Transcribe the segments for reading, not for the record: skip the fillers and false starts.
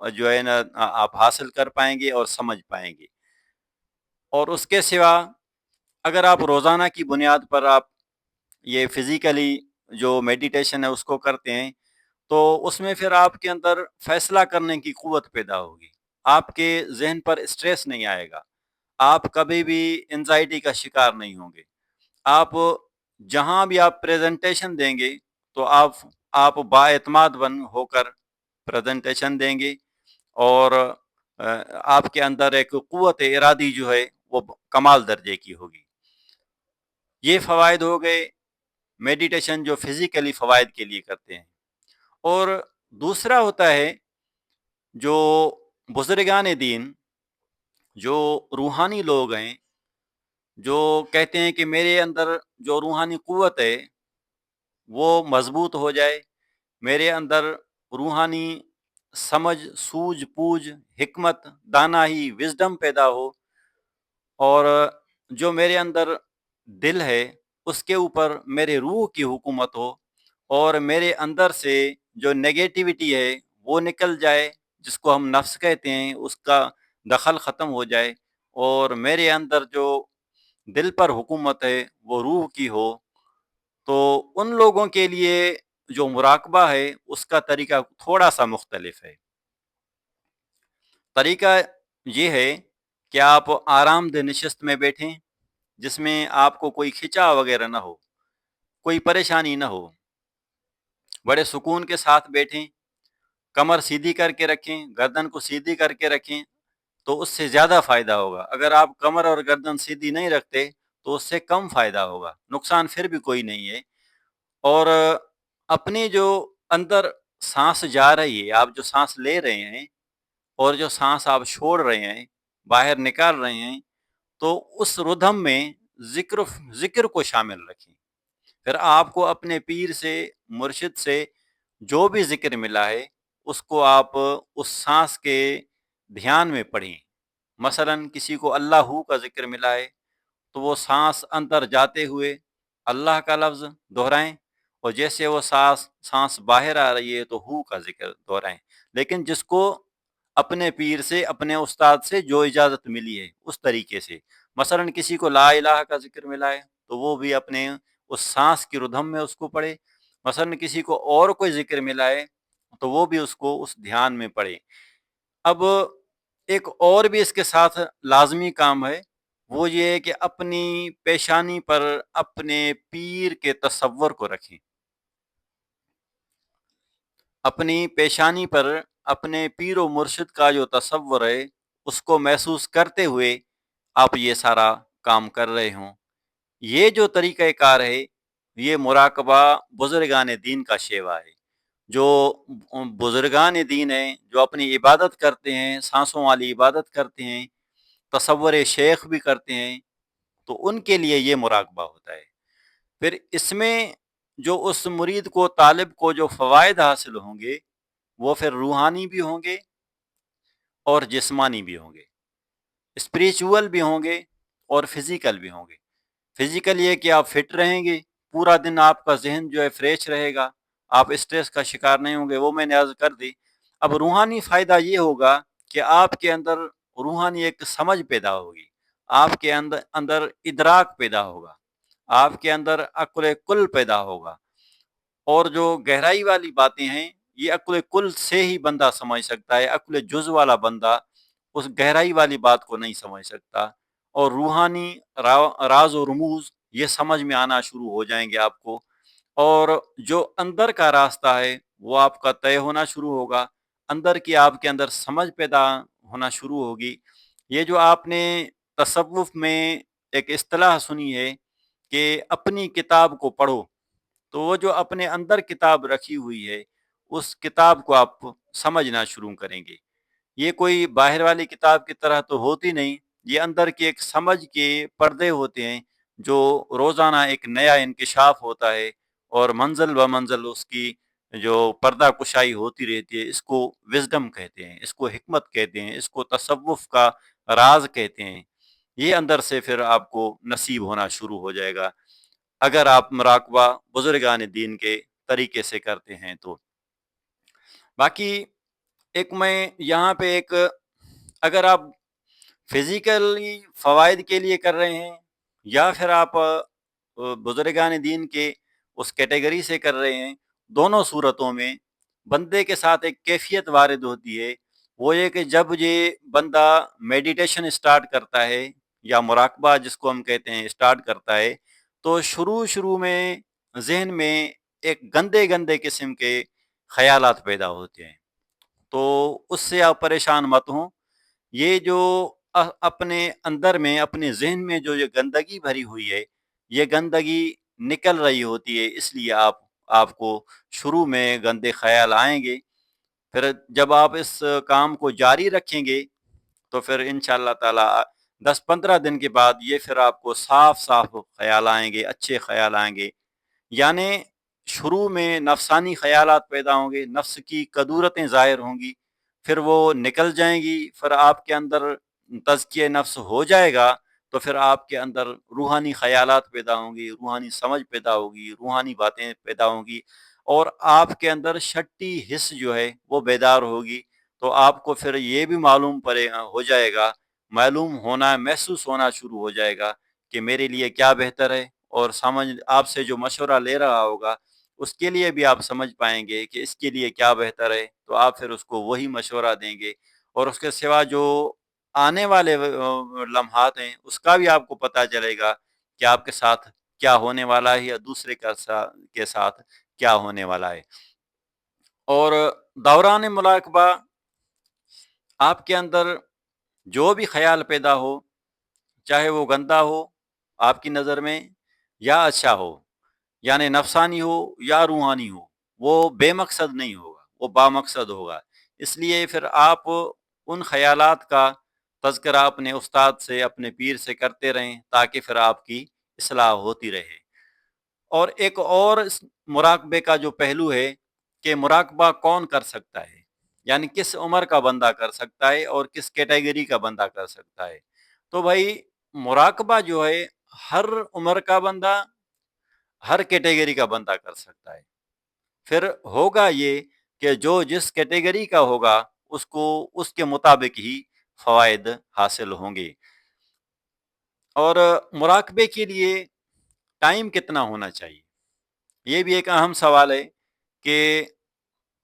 جو ہے نا آپ حاصل کر پائیں گے اور سمجھ پائیں گے۔ اور اس کے سوا اگر آپ روزانہ کی بنیاد پر آپ یہ فزیکلی جو میڈیٹیشن ہے اس کو کرتے ہیں، تو اس میں پھر آپ کے اندر فیصلہ کرنے کی قوت پیدا ہوگی، آپ کے ذہن پر اسٹریس نہیں آئے گا، آپ کبھی بھی انزائٹی کا شکار نہیں ہوں گے۔ آپ جہاں بھی آپ پریزنٹیشن دیں گے تو آپ با اعتماد بن ہو کر پریزنٹیشن دیں گے، اور آپ کے اندر ایک قوت ارادی جو ہے وہ کمال درجے کی ہوگی۔ یہ فوائد ہو گئے میڈیٹیشن جو فزیکلی فوائد کے لیے کرتے ہیں۔ اور دوسرا ہوتا ہے جو بزرگان دین، جو روحانی لوگ ہیں، جو کہتے ہیں کہ میرے اندر جو روحانی قوت ہے وہ مضبوط ہو جائے، میرے اندر روحانی سمجھ، سوجھ بوجھ، حکمت، دانائی، وزڈم پیدا ہو، اور جو میرے اندر دل ہے اس کے اوپر میرے روح کی حکومت ہو، اور میرے اندر سے جو نیگیٹیوٹی ہے وہ نکل جائے، جس کو ہم نفس کہتے ہیں، اس کا دخل ختم ہو جائے، اور میرے اندر جو دل پر حکومت ہے وہ روح کی ہو۔ تو ان لوگوں کے لیے جو مراقبہ ہے اس کا طریقہ تھوڑا سا مختلف ہے۔ طریقہ یہ ہے کہ آپ آرام دہ نشست میں بیٹھیں، جس میں آپ کو کوئی کھچا وغیرہ نہ ہو، کوئی پریشانی نہ ہو، بڑے سکون کے ساتھ بیٹھیں، کمر سیدھی کر کے رکھیں، گردن کو سیدھی کر کے رکھیں، تو اس سے زیادہ فائدہ ہوگا۔ اگر آپ کمر اور گردن سیدھی نہیں رکھتے تو اس سے کم فائدہ ہوگا، نقصان پھر بھی کوئی نہیں ہے۔ اور اپنی جو اندر سانس جا رہی ہے، آپ جو سانس لے رہے ہیں اور جو سانس آپ چھوڑ رہے ہیں، باہر نکال رہے ہیں، تو اس ردھم میں ذکر کو شامل رکھیں۔ پھر آپ کو اپنے پیر سے، مرشد سے جو بھی ذکر ملا ہے اس کو آپ اس سانس کے دھیان میں پڑھیں۔ مثلا کسی کو اللہ کا ذکر ملا ہے تو وہ سانس اندر جاتے ہوئے اللہ کا لفظ دہرائیں، اور جیسے وہ سانس باہر آ رہی ہے تو ہو کا ذکر دہرائیں۔ لیکن جس کو اپنے پیر سے، اپنے استاد سے جو اجازت ملی ہے اس طریقے سے، مثلا کسی کو لا الہ کا ذکر ملا ہے تو وہ بھی اپنے اس سانس کی ردھم میں اس کو پڑھے، مثلا کسی کو اور کوئی ذکر ملا ہے تو وہ بھی اس کو اس دھیان میں پڑھے۔ اب ایک اور بھی اس کے ساتھ لازمی کام ہے، وہ یہ ہے کہ اپنی پیشانی پر اپنے پیر کے تصور کو رکھیں، اپنی پیشانی پر اپنے پیر و مرشد کا جو تصور ہے اس کو محسوس کرتے ہوئے آپ یہ سارا کام کر رہے ہوں۔ یہ جو طریقہ کار ہے یہ مراقبہ بزرگان دین کا شیوا ہے۔ جو بزرگان دین ہیں، جو اپنی عبادت کرتے ہیں، سانسوں والی عبادت کرتے ہیں، تصور شیخ بھی کرتے ہیں، تو ان کے لیے یہ مراقبہ ہوتا ہے۔ پھر اس میں جو اس مرید کو، طالب کو جو فوائد حاصل ہوں گے وہ پھر روحانی بھی ہوں گے اور جسمانی بھی ہوں گے، اسپریچول بھی ہوں گے اور فزیکل بھی ہوں گے۔ فزیکل یہ کہ آپ فٹ رہیں گے، پورا دن آپ کا ذہن جو ہے فریش رہے گا، آپ اسٹریس کا شکار نہیں ہوں گے، وہ میں نے عرض کر دی۔ اب روحانی فائدہ یہ ہوگا کہ آپ کے اندر روحانی ایک سمجھ پیدا ہوگی، آپ کے اندر ادراک پیدا ہوگا، آپ کے اندر عقل کل پیدا ہوگا، اور جو گہرائی والی باتیں ہیں یہ عقل کل سے ہی بندہ سمجھ سکتا ہے، عقل جز والا بندہ اس گہرائی والی بات کو نہیں سمجھ سکتا۔ اور روحانی راز و رموز یہ سمجھ میں آنا شروع ہو جائیں گے آپ کو، اور جو اندر کا راستہ ہے وہ آپ کا طے ہونا شروع ہوگا، اندر کی آپ کے اندر سمجھ پیدا ہونا شروع ہوگی۔ یہ جو آپ نے تصوف میں ایک اصطلاح سنی ہے کہ اپنی کتاب کو پڑھو، تو وہ جو اپنے اندر کتاب رکھی ہوئی ہے اس کتاب کو آپ سمجھنا شروع کریں گے۔ یہ کوئی باہر والی کتاب کی طرح تو ہوتی نہیں، یہ اندر کی ایک سمجھ کے پردے ہوتے ہیں جو روزانہ ایک نیا انکشاف ہوتا ہے، اور منزل و منزل اس کی جو پردہ کشائی ہوتی رہتی ہے۔ اس کو وزڈم کہتے ہیں، اس کو حکمت کہتے ہیں، اس کو تصوف کا راز کہتے ہیں۔ یہ اندر سے پھر آپ کو نصیب ہونا شروع ہو جائے گا اگر آپ مراقبہ بزرگان دین کے طریقے سے کرتے ہیں تو۔ باقی ایک میں یہاں پہ ایک، اگر آپ فزیکلی فوائد کے لیے کر رہے ہیں یا پھر آپ بزرگان دین کے اس کیٹیگری سے کر رہے ہیں، دونوں صورتوں میں بندے کے ساتھ ایک کیفیت وارد ہوتی ہے، وہ یہ کہ جب یہ بندہ میڈیٹیشن اسٹارٹ کرتا ہے یا مراقبہ جس کو ہم کہتے ہیں اسٹارٹ کرتا ہے، تو شروع میں ذہن میں ایک گندے گندے قسم کے خیالات پیدا ہوتے ہیں، تو اس سے آپ پریشان مت ہوں۔ یہ جو اپنے اندر میں اپنے ذہن میں جو یہ گندگی بھری ہوئی ہے، یہ گندگی نکل رہی ہوتی ہے، اس لیے آپ کو شروع میں گندے خیال آئیں گے، پھر جب آپ اس کام کو جاری رکھیں گے تو پھر انشاءاللہ تعالی 10-15 دن کے بعد یہ پھر آپ کو صاف خیال آئیں گے، اچھے خیال آئیں گے، یعنی شروع میں نفسانی خیالات پیدا ہوں گے، نفس کی کدورتیں ظاہر ہوں گی، پھر وہ نکل جائیں گی، پھر آپ کے اندر تزکیہ نفس ہو جائے گا، تو پھر آپ کے اندر روحانی خیالات پیدا ہوں گی، روحانی سمجھ پیدا ہوگی، روحانی باتیں پیدا ہوں گی، اور آپ کے اندر شٹی حس جو ہے وہ بیدار ہوگی، تو آپ کو پھر یہ بھی ہو جائے گا، معلوم ہونا، محسوس ہونا شروع ہو جائے گا کہ میرے لیے کیا بہتر ہے، اور سمجھ آپ سے جو مشورہ لے رہا ہوگا اس کے لیے بھی آپ سمجھ پائیں گے کہ اس کے لیے کیا بہتر ہے، تو آپ پھر اس کو وہی مشورہ دیں گے، اور اس کے سوا جو آنے والے لمحات ہیں اس کا بھی آپ کو پتہ چلے گا کہ آپ کے ساتھ کیا ہونے والا ہے یا دوسرے کے ساتھ کیا ہونے والا ہے۔ اور دوران مراقبہ آپ کے اندر جو بھی خیال پیدا ہو، چاہے وہ گندا ہو آپ کی نظر میں یا اچھا ہو، یعنی نفسانی ہو یا روحانی ہو، وہ بے مقصد نہیں ہوگا، وہ با مقصد ہوگا، اس لیے پھر آپ ان خیالات کا تذکرہ اپنے استاد سے، اپنے پیر سے کرتے رہیں تاکہ پھر آپ کی اصلاح ہوتی رہے۔ اور ایک اور اس مراقبے کا جو پہلو ہے کہ مراقبہ کون کر سکتا ہے، یعنی کس عمر کا بندہ کر سکتا ہے اور کس کیٹیگری کا بندہ کر سکتا ہے، تو بھائی مراقبہ جو ہے ہر عمر کا بندہ، ہر کیٹیگری کا بندہ کر سکتا ہے۔ پھر ہوگا یہ کہ جو جس کیٹیگری کا ہوگا اس کو اس کے مطابق ہی فوائد حاصل ہوں گے۔ اور مراقبے کے لیے ٹائم کتنا ہونا چاہیے، یہ بھی ایک اہم سوال ہے کہ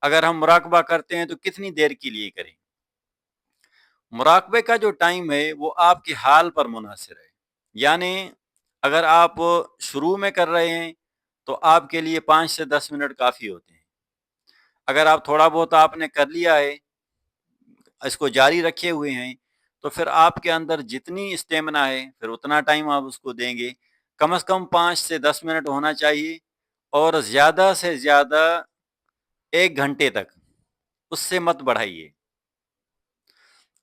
اگر ہم مراقبہ کرتے ہیں تو کتنی دیر کے لیے کریں۔ مراقبے کا جو ٹائم ہے وہ آپ کے حال پر منحصر ہے، یعنی اگر آپ شروع میں کر رہے ہیں تو آپ کے لیے 5 سے 10 منٹ کافی ہوتے ہیں، اگر آپ تھوڑا بہت آپ نے کر لیا ہے، اس کو جاری رکھے ہوئے ہیں، تو پھر آپ کے اندر جتنی اسٹیمنا ہے پھر اتنا ٹائم آپ اس کو دیں گے، کم از کم 5 سے 10 منٹ ہونا چاہیے، اور زیادہ سے زیادہ 1 گھنٹے تک، اس سے مت بڑھائیے۔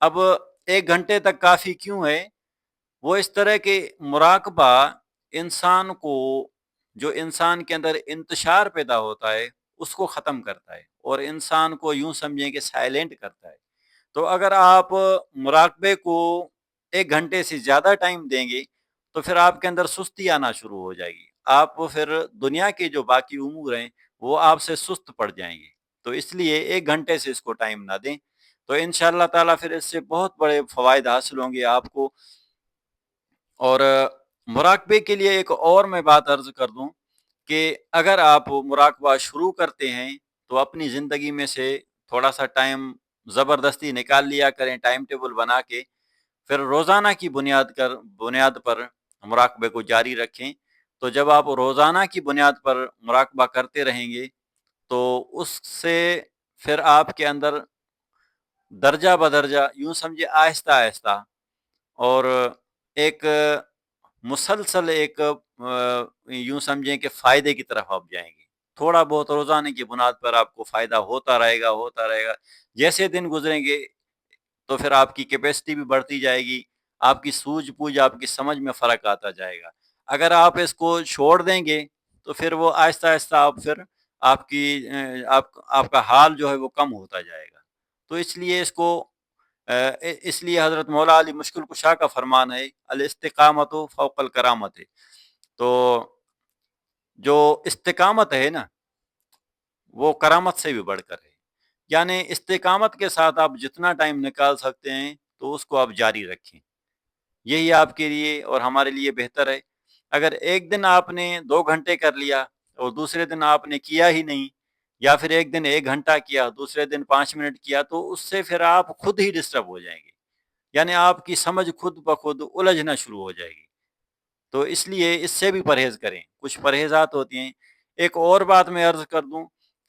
اب 1 گھنٹے تک کافی کیوں ہے؟ وہ اس طرح کے مراقبہ انسان کو، جو انسان کے اندر انتشار پیدا ہوتا ہے اس کو ختم کرتا ہے، اور انسان کو یوں سمجھیں کہ سائلنٹ کرتا ہے۔ تو اگر آپ مراقبے کو 1 گھنٹے سے زیادہ ٹائم دیں گے تو پھر آپ کے اندر سستی آنا شروع ہو جائے گی، آپ پھر دنیا کے جو باقی امور ہیں وہ آپ سے سست پڑ جائیں گے، تو اس لیے 1 گھنٹے سے اس کو ٹائم نہ دیں، تو انشاءاللہ تعالیٰ پھر اس سے بہت بڑے فوائد حاصل ہوں گے آپ کو۔ اور مراقبے کے لیے ایک اور میں بات عرض کر دوں کہ اگر آپ مراقبہ شروع کرتے ہیں تو اپنی زندگی میں سے تھوڑا سا ٹائم زبردستی نکال لیا کریں، ٹائم ٹیبل بنا کے، پھر روزانہ کی بنیاد پر مراقبے کو جاری رکھیں، تو جب آپ روزانہ کی بنیاد پر مراقبہ کرتے رہیں گے تو اس سے پھر آپ کے اندر درجہ بدرجہ، یوں سمجھے آہستہ آہستہ، اور ایک مسلسل ایک یوں سمجھیں کہ فائدے کی طرف آپ جائیں گے، تھوڑا بہت روزانے کی بنیاد پر آپ کو فائدہ ہوتا رہے گا، جیسے دن گزریں گے تو پھر آپ کی کیپیسٹی بھی بڑھتی جائے گی، آپ کی سوجھ بوجھ، آپ کی سمجھ میں فرق آتا جائے گا۔ اگر آپ اس کو چھوڑ دیں گے تو پھر وہ آہستہ آہستہ آپ کا حال جو ہے وہ کم ہوتا جائے گا، تو اس لیے حضرت مولا علی مشکل کشا کا فرمان ہے الاستقامت فوق الکرامت، تو جو استقامت ہے نا وہ کرامت سے بھی بڑھ کر ہے، یعنی استقامت کے ساتھ آپ جتنا ٹائم نکال سکتے ہیں تو اس کو آپ جاری رکھیں، یہی آپ کے لیے اور ہمارے لیے بہتر ہے۔ اگر ایک دن آپ نے 2 گھنٹے کر لیا اور دوسرے دن آپ نے کیا ہی نہیں، یا پھر ایک دن 1 گھنٹہ کیا دوسرے دن 5 منٹ کیا، تو اس سے پھر آپ خود ہی ڈسٹرب ہو جائیں گے، یعنی آپ کی سمجھ خود بخود الجھنا شروع ہو جائے گی۔ تو اس لیے اس سے بھی پرہیز کریں، کچھ پرہیزات ہوتی ہیں۔ ایک اور بات میں عرض کر دوں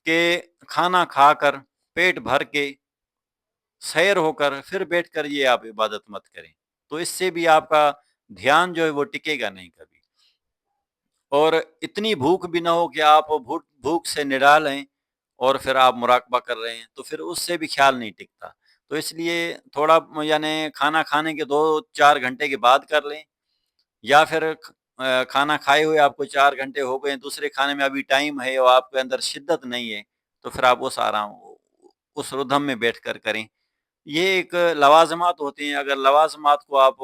کہ کھانا کھا کر پیٹ بھر کے سیر ہو کر پھر بیٹھ کر یہ آپ عبادت مت کریں، تو اس سے بھی آپ کا دھیان جو ہے وہ ٹکے گا نہیں کبھی، اور اتنی بھوک بھی نہ ہو کہ آپ بھوک سے نڈال ہیں اور پھر آپ مراقبہ کر رہے ہیں، تو پھر اس سے بھی خیال نہیں ٹکتا۔ تو اس لیے تھوڑا یعنی کھانا کھانے کے 2-4 گھنٹے کے بعد کر لیں، یا پھر کھانا کھائے ہوئے آپ کو 4 گھنٹے ہو گئے، دوسرے کھانے میں ابھی ٹائم ہے اور آپ کے اندر شدت نہیں ہے، تو پھر آپ اس ردھم میں بیٹھ کر کریں۔ یہ ایک لوازمات ہوتے ہیں، اگر لوازمات کو آپ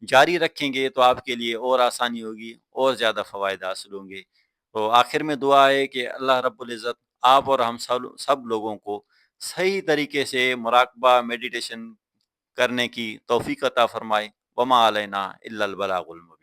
جاری رکھیں گے تو آپ کے لیے اور آسانی ہوگی اور زیادہ فوائد حاصل ہوں گے۔ تو آخر میں دعا ہے کہ اللہ رب العزت آپ اور ہم سب لوگوں کو صحیح طریقے سے مراقبہ میڈیٹیشن کرنے کی توفیق عطا فرمائے۔ وما علینا الا البلاغ المبین۔